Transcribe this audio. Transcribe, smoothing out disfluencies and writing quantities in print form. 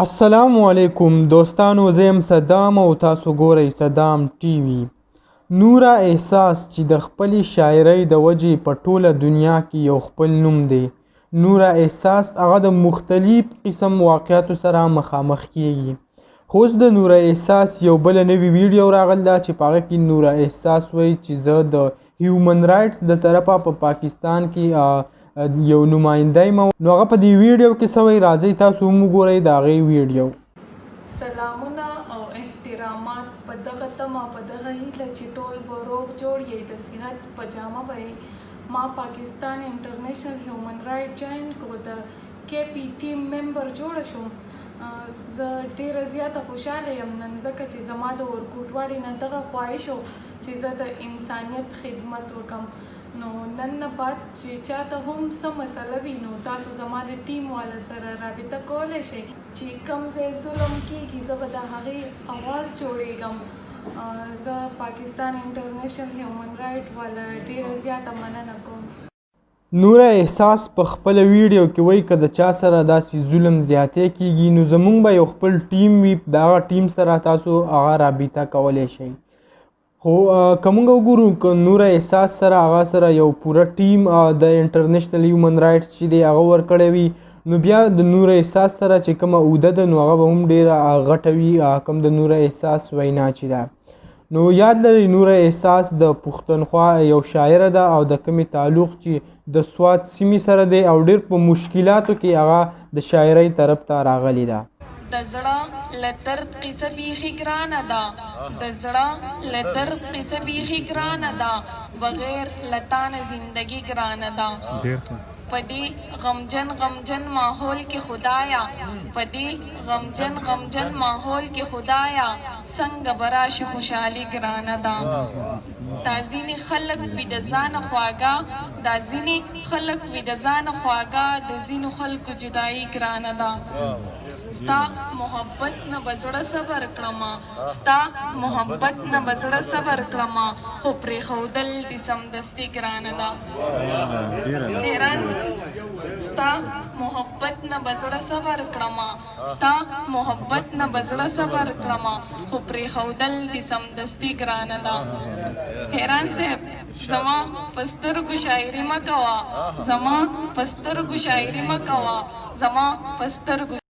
السلام علیکم دوستانو، زه یم صدام او تاسو ګورئ صدام ټي وي. نوره احساس چې د خپلې شاعرۍ د وجې په ټوله دنیا کې یو خپل نوم دی. نوره احساس هغه د مختلف قسم واقعاتو سره مخامخ کیږي. خو اوس د نوره احساس یو بله نوې ویډیو راغلی ده چې په هغه کې نوره احساس وایي چې زه د هیومن رایټس د طرفه په پاکستان کې یو نماینده یم. نو هغه په دې ویډیو کې څه وایي، راځئ تاسو هم وګورئ د هغې ویډیو. سلامونه او احترامات په دغه تمه، په دغه هیله چې ټول به روغ جوړ یې د صحت په جامه به ما پاکستان انټرنیشنل هیومن رایټ جوین کو، د KP ټیم ممبر جوړه شوم. زه ډیره زیاته خوشحاله یم نن، ځکه چې زما د ورکوټوالي نه دغه خواهش و چې زه د انسانیت خدمت وکړم. نو نن نه بعد چې چاته هم څه مسله وي نو تاسو زما د ټیم والا سره رابطه کولی شئ چې کوم ځای ظلم کیږي زه به د هغې اواز جوړېږم. زه پاکستان انټرنیشنل هیومن رایټ والا ډیره زیاته مننه کوم. نوره احساس په خپله ویډیو کې وایي که د چا سره داسې ظلم زیاتی کیږي نو زموږ به یو خپل ټیم وي، د هغه ټیم سره تاسو هغه رابطه کولی شئ. خو که موږ وګورو که نوره احساس سره هغه سره یو پوره ټیم د انټرنیشنل هیومن رایټس چې دی هغه ورکړی وي، نو بیا د نوره احساس سره چې کومه اوده ده نو هغه به هم ډېره غټه وي، کوم د نوره احساس وینا چې ده. نو یاد لرئ نوره احساس د پښتونخوا یو شاعره ده او د کومې تعلق چې د سوات سیمې سره دی او ډېر په مشکلاتو کې هغه د شاعرۍ طرف ته راغلې ده. د زړه له درد قصه بیخي ګرانه ده، د زړه له درد قصه بیخي ګرانه ده، بغیر له تا نه زندګي ګرانه ده. په دې غمجن ماحول کې خدایا، په دې غمجن ماحول کې خدایا، څنګه به راشي خوشحالي ګرانه ده. دا ځینې خلک وي د ځانه خواږه، دا ځینې خلک وي د ځانه خواږه، د ځینو خلکو جدایي ګرانه ده. ستا محبت نه به زړه صبر کړمه، ستا محبت نه به زړه صبر کړمه، خو پرېښودل دې سمدستي ګرانه ده. ستا محبت نه به زړه صبر کړمه، ستا محبت نه به زړه صبر کړمه، خو پرېښودل دې سمدستي ګرانه ده. حیران صاحب زما په سترګو شاعري مه کوه، زما په سترګو شاعري مه کوه، زما په سترګو